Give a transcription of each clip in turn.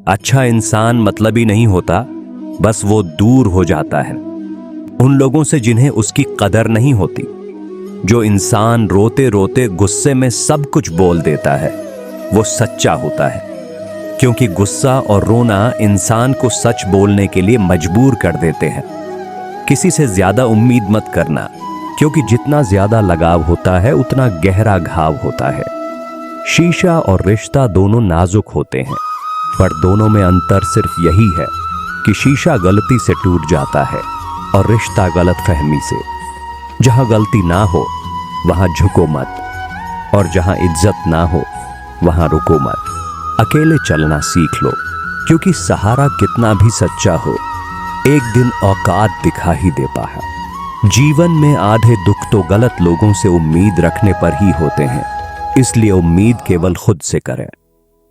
अच्छा इंसान मतलबी नहीं होता, बस वो दूर हो जाता है उन लोगों से जिन्हें उसकी कदर नहीं होती। जो इंसान रोते रोते गुस्से में सब कुछ बोल देता है वो सच्चा होता है, क्योंकि गुस्सा और रोना इंसान को सच बोलने के लिए मजबूर कर देते हैं। किसी से ज्यादा उम्मीद मत करना, क्योंकि जितना ज्यादा लगाव होता है उतना गहरा घाव होता है। शीशा और रिश्ता दोनों नाजुक होते हैं, पर दोनों में अंतर सिर्फ यही है कि शीशा गलती से टूट जाता है और रिश्ता गलतफहमी से। जहां गलती ना हो वहां झुको मत, और जहां इज्जत ना हो वहां रुको मत। अकेले चलना सीख लो, क्योंकि सहारा कितना भी सच्चा हो एक दिन औकात दिखा ही देता है। जीवन में आधे दुख तो गलत लोगों से उम्मीद रखने पर ही होते हैं, इसलिए उम्मीद केवल खुद से करें।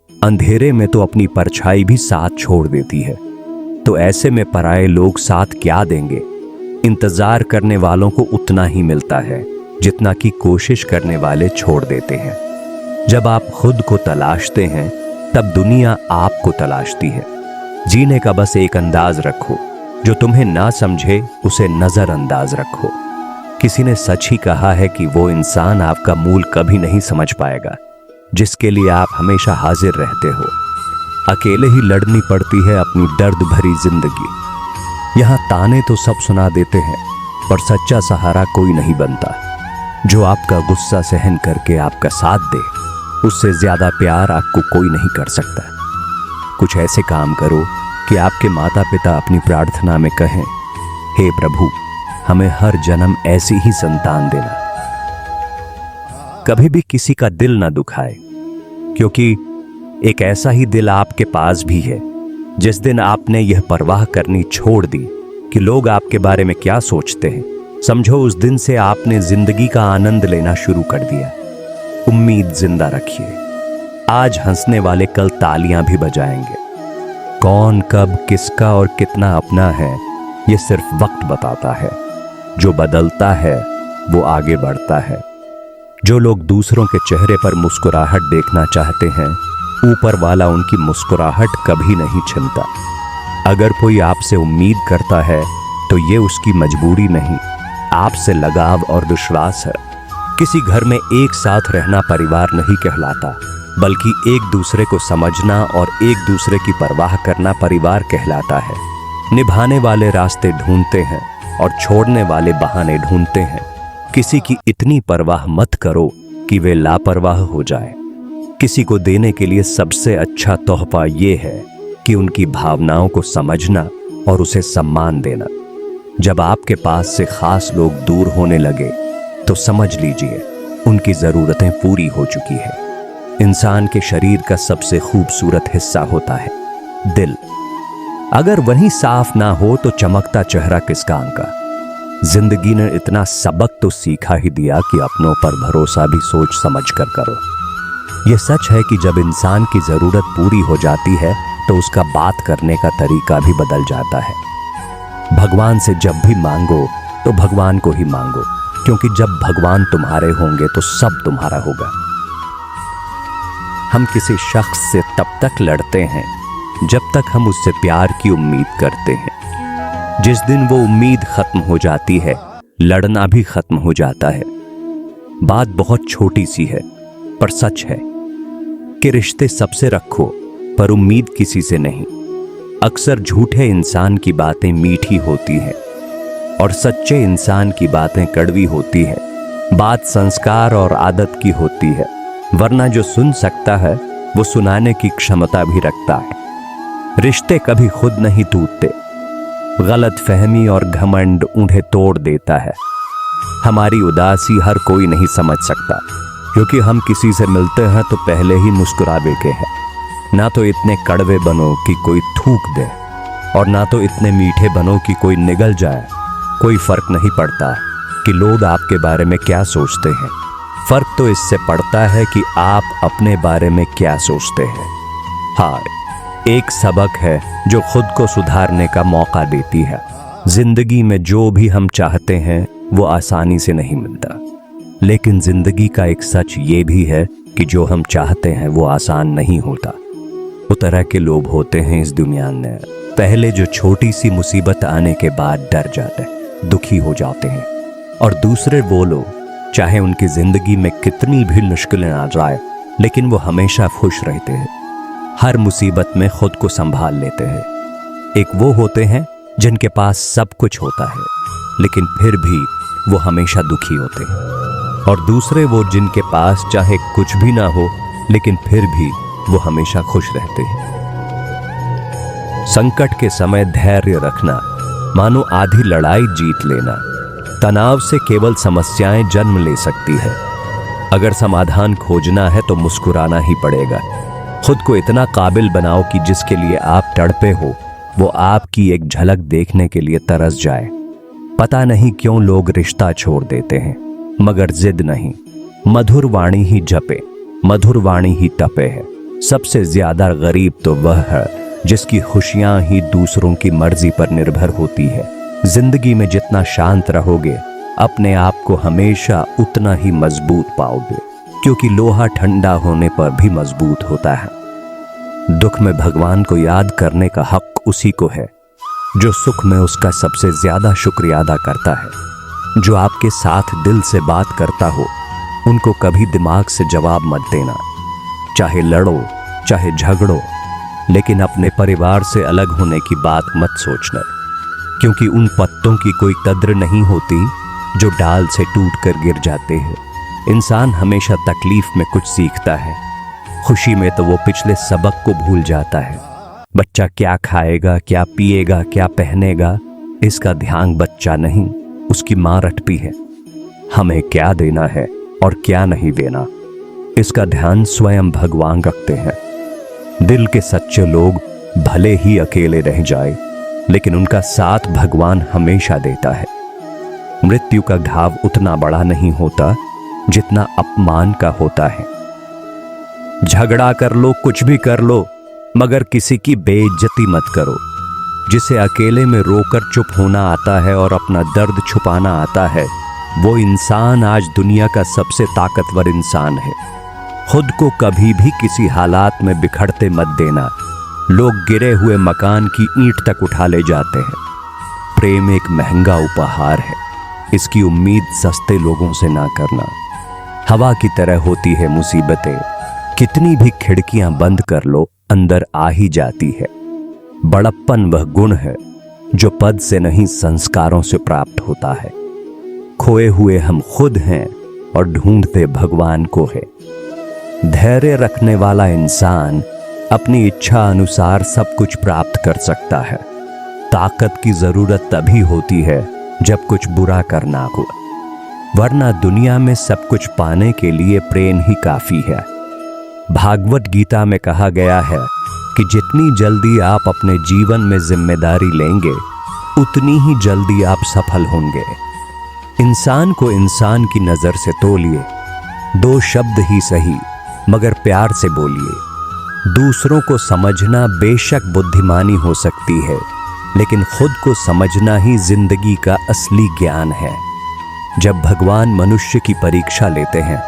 अंधेरे में तो अपनी परछाई भी साथ छोड़ देती है, तो ऐसे में पराये लोग साथ क्या देंगे। इंतजार करने वालों को उतना ही मिलता है जितना कि कोशिश करने वाले छोड़ देते हैं। जब आप खुद को तलाशते हैं तब दुनिया आपको तलाशती है। जीने का बस एक अंदाज रखो, जो तुम्हें ना समझे उसे नजरअंदाज रखो। किसी ने सच ही कहा है कि वो इंसान आपका मूल कभी नहीं समझ पाएगा जिसके लिए आप हमेशा हाजिर रहते हो। अकेले ही लड़नी पड़ती है अपनी दर्द भरी जिंदगी। यहाँ ताने तो सब सुना देते हैं, पर सच्चा सहारा कोई नहीं बनता। जो आपका गुस्सा सहन करके आपका साथ दे, उससे ज्यादा प्यार आपको कोई नहीं कर सकता। कुछ ऐसे काम करो कि आपके माता पिता अपनी प्रार्थना में कहें, हे प्रभु हमें हर जन्म ऐसी ही संतान देना। कभी भी किसी का दिल ना दुखाए, क्योंकि एक ऐसा ही दिल आपके पास भी है। जिस दिन आपने यह परवाह करनी छोड़ दी कि लोग आपके बारे में क्या सोचते हैं, समझो उस दिन से आपने जिंदगी का आनंद लेना शुरू कर दिया। उम्मीद जिंदा रखिए। आज हंसने वाले कल तालियां भी बजाएंगे। कौन कब किसका और कितना अपना है ये सिर्फ वक्त बताता है। जो बदलता है वो आगे बढ़ता है। जो लोग दूसरों के चेहरे पर मुस्कुराहट देखना चाहते हैं, ऊपर वाला उनकी मुस्कुराहट कभी नहीं छीनता। अगर कोई आपसे उम्मीद करता है तो ये उसकी मजबूरी नहीं, आपसे लगाव और विश्वास है। किसी घर में एक साथ रहना परिवार नहीं कहलाता, बल्कि एक दूसरे को समझना और एक दूसरे की परवाह करना परिवार कहलाता है। निभाने वाले रास्ते ढूंढते हैं और छोड़ने वाले बहाने ढूंढते हैं। किसी की इतनी परवाह मत करो कि वे लापरवाह हो जाए। किसी को देने के लिए सबसे अच्छा तोहफा ये है कि उनकी भावनाओं को समझना और उसे सम्मान देना। जब आपके पास से खास लोग दूर होने लगे तो समझ लीजिए उनकी जरूरतें पूरी हो चुकी है। इंसान के शरीर का सबसे खूबसूरत हिस्सा होता है दिल। अगर वही साफ ना हो तो चमकता चेहरा किस काम का। जिंदगी ने इतना सबक तो सीखा ही दिया कि अपनों पर भरोसा भी सोच समझ कर करो। यह सच है कि जब इंसान की जरूरत पूरी हो जाती है तो उसका बात करने का तरीका भी बदल जाता है। भगवान से जब भी मांगो तो भगवान को ही मांगो, क्योंकि जब भगवान तुम्हारे होंगे तो सब तुम्हारा होगा। हम किसी शख्स से तब तक लड़ते हैं जब तक हम उससे प्यार की उम्मीद करते हैं। जिस दिन वो उम्मीद खत्म हो जाती है, लड़ना भी खत्म हो जाता है। बात बहुत छोटी सी है पर सच है कि रिश्ते सबसे रखो पर उम्मीद किसी से नहीं। अक्सर झूठे इंसान की बातें मीठी होती हैं और सच्चे इंसान की बातें कड़वी होती हैं। बात संस्कार और आदत की होती है, वरना जो सुन सकता है वो सुनाने की क्षमता भी रखता है। रिश्ते कभी खुद नहीं टूटते, गलत फहमी और घमंड उन्हें तोड़ देता है। हमारी उदासी हर कोई नहीं समझ सकता, क्योंकि हम किसी से मिलते हैं तो पहले ही मुस्कुरावे के हैं। ना तो इतने कड़वे बनो कि कोई थूक दे, और ना तो इतने मीठे बनो कि कोई निगल जाए। कोई फर्क नहीं पड़ता कि लोग आपके बारे में क्या सोचते हैं, फर्क तो इससे पड़ता है कि आप अपने बारे में क्या सोचते हैं। हाँ, एक सबक है जो खुद को सुधारने का मौका देती है। जिंदगी में जो भी हम चाहते हैं वो आसानी से नहीं मिलता, लेकिन जिंदगी का एक सच ये भी है कि जो हम चाहते हैं वो आसान नहीं होता। वो तरह के लोग होते हैं इस दुनिया में, पहले जो छोटी सी मुसीबत आने के बाद डर जाते हैं, दुखी हो जाते हैं, और दूसरे वो लोग चाहे उनकी जिंदगी में कितनी भी मुश्किलें आ जाए लेकिन वो हमेशा खुश रहते हैं, हर मुसीबत में खुद को संभाल लेते हैं। एक वो होते हैं जिनके पास सब कुछ होता है लेकिन फिर भी वो हमेशा दुखी होते हैं, और दूसरे वो जिनके पास चाहे कुछ भी ना हो लेकिन फिर भी वो हमेशा खुश रहते हैं। संकट के समय धैर्य रखना मानो आधी लड़ाई जीत लेना। तनाव से केवल समस्याएं जन्म ले सकती है। अगर समाधान खोजना है तो मुस्कुराना ही पड़ेगा। खुद को इतना काबिल बनाओ कि जिसके लिए आप तड़पे हो वो आपकी एक झलक देखने के लिए तरस जाए। पता नहीं क्यों लोग रिश्ता छोड़ देते हैं, मगर जिद नहीं। मधुर वाणी ही जपे, मधुर वाणी ही तपे है। सबसे ज्यादा गरीब तो वह है जिसकी खुशियां ही दूसरों की मर्जी पर निर्भर होती है। जिंदगी में जितना शांत रहोगे अपने आप को हमेशा उतना ही मजबूत पाओगे, क्योंकि लोहा ठंडा होने पर भी मजबूत होता है। दुख में भगवान को याद करने का हक उसी को है जो सुख में उसका सबसे ज्यादा शुक्रिया अदा करता है। जो आपके साथ दिल से बात करता हो उनको कभी दिमाग से जवाब मत देना। चाहे लड़ो चाहे झगड़ो, लेकिन अपने परिवार से अलग होने की बात मत सोचना, क्योंकि उन पत्तों की कोई कद्र नहीं होती जो डाल से टूटकर गिर जाते हैं। इंसान हमेशा तकलीफ में कुछ सीखता है, खुशी में तो वो पिछले सबक को भूल जाता है। बच्चा क्या खाएगा, क्या पिएगा, क्या पहनेगा, इसका ध्यान बच्चा नहीं उसकी माँ रटती है। हमें क्या देना है और क्या नहीं देना, इसका ध्यान स्वयं भगवान रखते हैं। दिल के सच्चे लोग भले ही अकेले रह जाए लेकिन उनका साथ भगवान हमेशा देता है। मृत्यु का घाव उतना बड़ा नहीं होता जितना अपमान का होता है। झगड़ा कर लो, कुछ भी कर लो, मगर किसी की बेइज्जती मत करो। जिसे अकेले में रोकर चुप होना आता है और अपना दर्द छुपाना आता है, वो इंसान आज दुनिया का सबसे ताकतवर इंसान है। खुद को कभी भी किसी हालात में बिखरते मत देना। लोग गिरे हुए मकान की ईंट तक उठा ले जाते हैं। प्रेम एक महंगा उपहार है, इसकी उम्मीद सस्ते लोगों से ना करना। हवा की तरह होती है मुसीबतें, कितनी भी खिड़कियां बंद कर लो अंदर आ ही जाती है। बड़प्पन वह गुण है जो पद से नहीं संस्कारों से प्राप्त होता है। खोए हुए हम खुद हैं और ढूंढते भगवान को है। धैर्य रखने वाला इंसान अपनी इच्छा अनुसार सब कुछ प्राप्त कर सकता है। ताकत की जरूरत तभी होती है जब कुछ बुरा करना हो, वरना दुनिया में सब कुछ पाने के लिए प्रेम ही काफी है। भागवत गीता में कहा गया है कि जितनी जल्दी आप अपने जीवन में जिम्मेदारी लेंगे उतनी ही जल्दी आप सफल होंगे। इंसान को इंसान की नजर से तोलिए, 2 शब्द ही सही मगर प्यार से बोलिए। दूसरों को समझना बेशक बुद्धिमानी हो सकती है, लेकिन खुद को समझना ही जिंदगी का असली ज्ञान है। जब भगवान मनुष्य की परीक्षा लेते हैं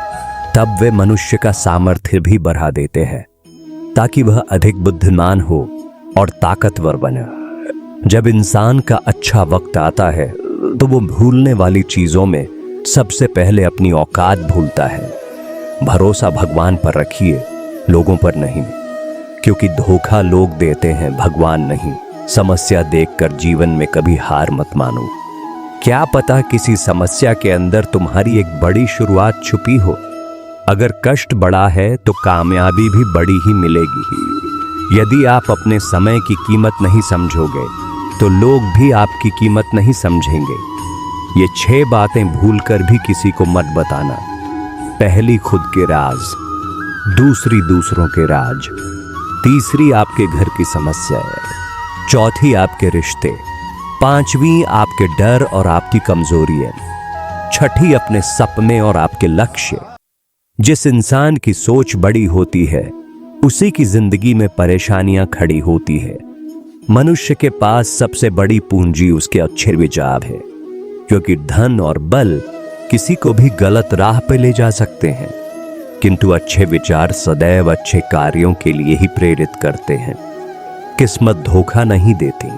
तब वे मनुष्य का सामर्थ्य भी बढ़ा देते हैं ताकि वह अधिक बुद्धिमान हो और ताकतवर बने। जब इंसान का अच्छा वक्त आता है तो वो भूलने वाली चीजों में सबसे पहले अपनी औकात भूलता है। भरोसा भगवान पर रखिए, लोगों पर नहीं, क्योंकि धोखा लोग देते हैं, भगवान नहीं। समस्या देखकर जीवन में कभी हार मत मानो। क्या पता किसी समस्या के अंदर तुम्हारी एक बड़ी शुरुआत छुपी हो। अगर कष्ट बड़ा है तो कामयाबी भी बड़ी ही मिलेगी। यदि आप अपने समय की कीमत नहीं समझोगे तो लोग भी आपकी कीमत नहीं समझेंगे। ये 6 बातें भूलकर भी किसी को मत बताना। पहली, खुद के राज। दूसरी, दूसरों के राज। तीसरी, आपके घर की समस्या। चौथी, आपके रिश्ते। 5वीं, आपके डर और आपकी कमजोरियां। 6ठी, अपने सपने और आपके लक्ष्य। जिस इंसान की सोच बड़ी होती है उसी की जिंदगी में परेशानियां खड़ी होती है। मनुष्य के पास सबसे बड़ी पूंजी उसके अच्छे विचार है, क्योंकि धन और बल किसी को भी गलत राह पे ले जा सकते हैं। किंतु अच्छे विचार सदैव अच्छे कार्यों के लिए ही प्रेरित करते हैं। किस्मत धोखा नहीं देती।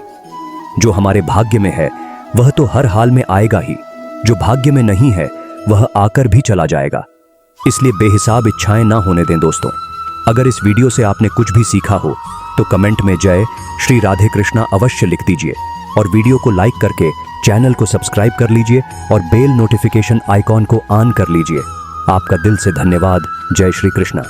जो हमारे भाग्य में है वह तो हर हाल में आएगा ही, जो भाग्य में नहीं है वह आकर भी चला जाएगा। इसलिए बेहिसाब इच्छाएं ना होने दें दोस्तों। अगर इस वीडियो से आपने कुछ भी सीखा हो तो कमेंट में जय श्री राधे कृष्णा अवश्य लिख दीजिए और वीडियो को लाइक करके चैनल को सब्सक्राइब कर लीजिए और बेल नोटिफिकेशन आइकॉन को ऑन कर लीजिए। आपका दिल से धन्यवाद। जय श्री कृष्णा।